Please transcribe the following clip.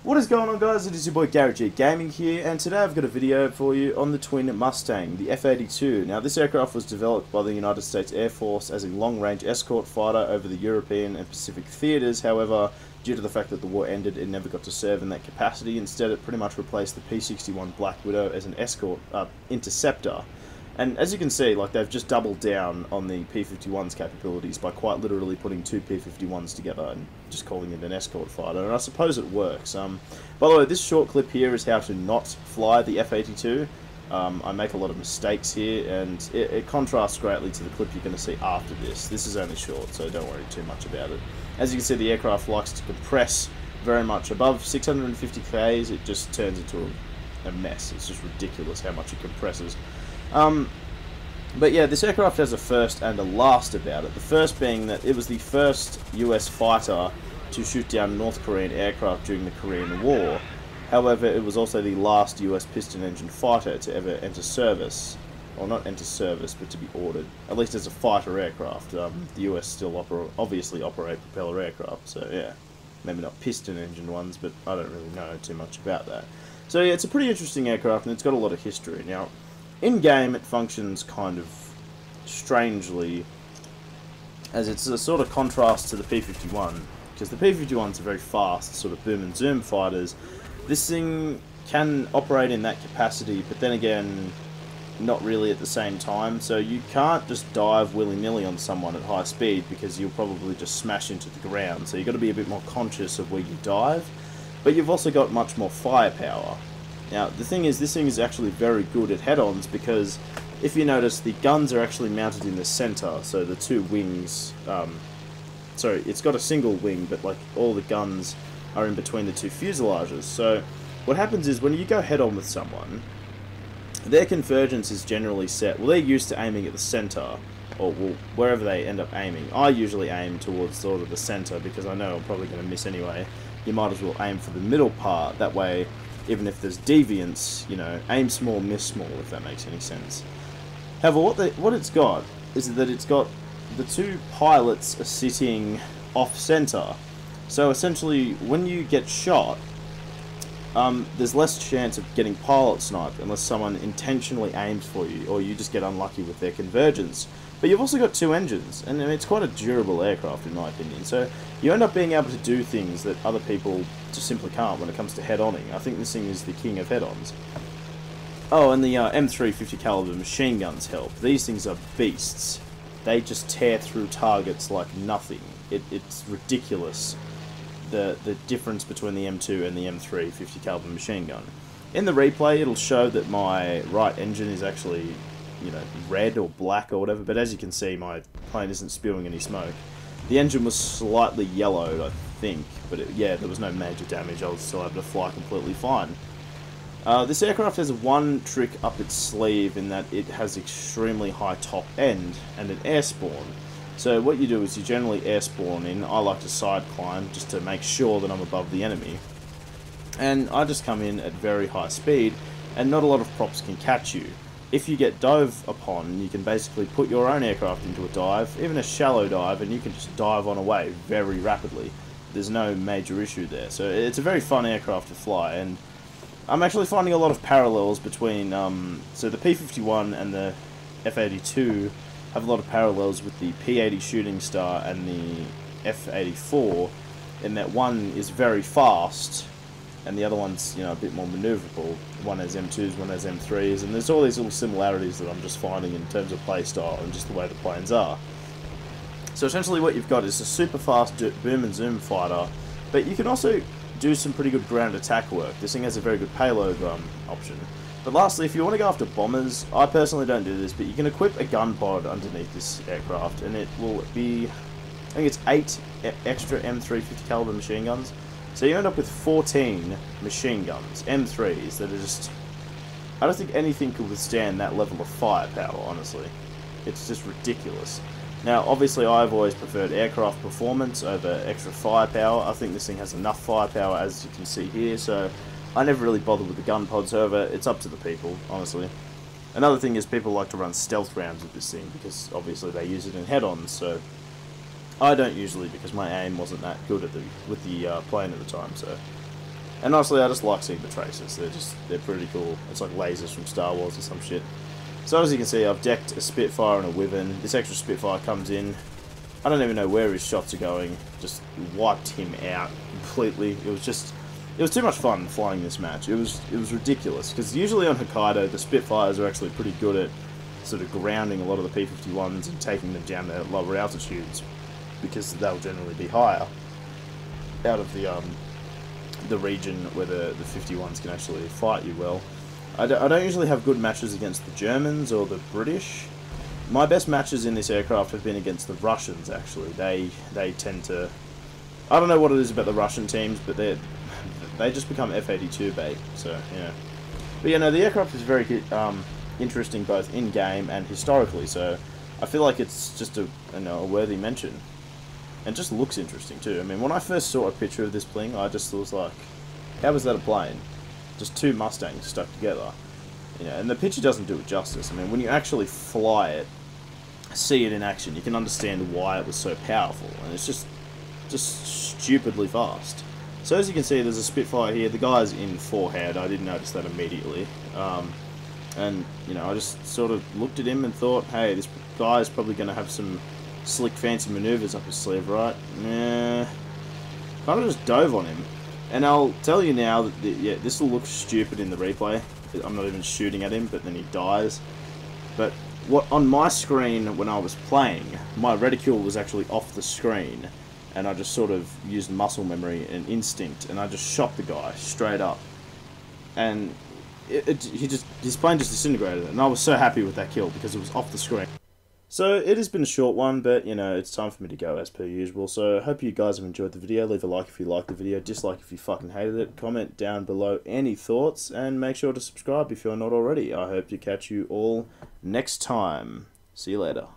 What is going on, guys? It is your boy Gary G Gaming here, and today I've got a video for you on the twin Mustang, the F-82. Now, this aircraft was developed by the United States Air Force as a long-range escort fighter over the European and Pacific theatres. However, due to the fact that the war ended, it never got to serve in that capacity. Instead, it pretty much replaced the P-61 Black Widow as an escort interceptor. And as you can see, like, they've just doubled down on the P-51's capabilities by quite literally putting two P-51s together and just calling it an escort fighter, and I suppose it works. By the way, this short clip here is how to not fly the F-82. I make a lot of mistakes here, and it contrasts greatly to the clip you're going to see after this. This is only short, so don't worry too much about it. As you can see, the aircraft likes to compress very much. Above 650 k's, it just turns into a mess. It's just ridiculous how much it compresses. But yeah, this aircraft has a first and a last about it. The first being that it was the first US fighter to shoot down North Korean aircraft during the Korean War. However, it was also the last US piston engine fighter to ever enter service. Or not enter service, but to be ordered. At least as a fighter aircraft. The US still obviously operate propeller aircraft, so yeah. Maybe not piston engine ones, but I don't really know too much about that. So yeah, it's a pretty interesting aircraft, and it's got a lot of history. Now, in-game, it functions kind of strangely, as it's a sort of contrast to the P-51, because the P-51s are very fast, sort of boom and zoom fighters. This thing can operate in that capacity, but then again, not really at the same time, so you can't just dive willy-nilly on someone at high speed, because you'll probably just smash into the ground, so you've got to be a bit more conscious of where you dive, but you've also got much more firepower. Now, the thing is, this thing is actually very good at head-ons, because if you notice, the guns are actually mounted in the center, so the two wings, sorry, it's got a single wing, but like all the guns are in between the two fuselages. So what happens is, when you go head-on with someone, their convergence is generally set. Well, they're used to aiming at the center, or well, wherever they end up aiming. I usually aim towards sort of the center, because I know I'm probably going to miss anyway. You might as well aim for the middle part, that way, even if there's deviance, you know, aim small, miss small, if that makes any sense. However, what it's got is that it's got the two pilots are sitting off-center. So essentially, when you get shot, there's less chance of getting pilot sniped unless someone intentionally aims for you, or you just get unlucky with their convergence. But you've also got two engines, and it's quite a durable aircraft in my opinion, so you end up being able to do things that other people just simply can't when it comes to head-oning. I think this thing is the king of head-ons. Oh, and the M350 caliber machine guns help. These things are beasts. They just tear through targets like nothing. It's ridiculous, the difference between the M2 and the M350 caliber machine gun. In the replay, it'll show that my right engine is actually, you know, red or black or whatever, but as you can see, my plane isn't spewing any smoke. The engine was slightly yellowed, I think, but yeah, there was no major damage. I was still able to fly completely fine. This aircraft has one trick up its sleeve, in that it has extremely high top end and an air spawn. So what you do is you generally air spawn in. I like to side climb just to make sure that I'm above the enemy. And I just come in at very high speed, and not a lot of props can catch you. If you get dove upon, you can basically put your own aircraft into a dive, even a shallow dive, and you can just dive on away very rapidly. There's no major issue there. So it's a very fun aircraft to fly, and I'm actually finding a lot of parallels between, so the P-51 and the F-82 have a lot of parallels with the P-80 Shooting Star and the F-84, in that one is very fast, and the other one's, you know, a bit more maneuverable. One has M2s, one has M3s, and there's all these little similarities that I'm just finding in terms of playstyle and just the way the planes are. So essentially what you've got is a super fast boom and zoom fighter, but you can also do some pretty good ground attack work. This thing has a very good payload option. But lastly, if you want to go after bombers, I personally don't do this, but you can equip a gun pod underneath this aircraft, and it will be, I think it's 8 extra M350 caliber machine guns. So you end up with 14 machine guns, M3s, that are just, I don't think anything could withstand that level of firepower, honestly. It's just ridiculous. Now, obviously, I've always preferred aircraft performance over extra firepower. I think this thing has enough firepower, as you can see here, so I never really bothered with the gun pods. However, it's up to the people, honestly. Another thing is, people like to run stealth rounds with this thing, because obviously they use it in head-ons, so I don't usually, because my aim wasn't that good with the plane at the time, so And honestly, I just like seeing the traces. They're pretty cool. It's like lasers from Star Wars or some shit. So as you can see, I've decked a Spitfire and a Wyvern. This extra Spitfire comes in. I don't even know where his shots are going. Just wiped him out completely. It was too much fun flying this match. It was ridiculous, because usually on Hokkaido, the Spitfires are actually pretty good at sort of grounding a lot of the P-51s and taking them down to lower altitudes, because they'll generally be higher out of the region where the 51s can actually fight you well. I don't usually have good matches against the Germans or the British. My best matches in this aircraft have been against the Russians, actually. They tend to... I don't know what it is about the Russian teams, but they just become F-82 bait, so, yeah. But, you know, the aircraft is very interesting both in-game and historically, so I feel like it's just a worthy mention. And just looks interesting, too. I mean, when I first saw a picture of this thing, I just was like, how was that a plane? Just two Mustangs stuck together. You know, and the picture doesn't do it justice. I mean, when you actually fly it, see it in action, you can understand why it was so powerful, and it's just stupidly fast. So as you can see, there's a Spitfire here. The guy's in forehead. I didn't notice that immediately. And, you know, I just sort of looked at him and thought, hey, this guy's probably going to have some slick, fancy maneuvers up his sleeve, right? Nah. Kind of just dove on him. And I'll tell you now that, yeah, this will look stupid in the replay. I'm not even shooting at him, but then he dies. But what on my screen when I was playing, my reticule was actually off the screen. And I just sort of used muscle memory and instinct, and I just shot the guy straight up. And his plane just disintegrated, and I was so happy with that kill because it was off the screen. So it has been a short one, but you know, it's time for me to go as per usual. So I hope you guys have enjoyed the video. Leave a like if you liked the video, dislike if you fucking hated it, comment down below any thoughts, and make sure to subscribe if you're not already. I hope to catch you all next time. See you later.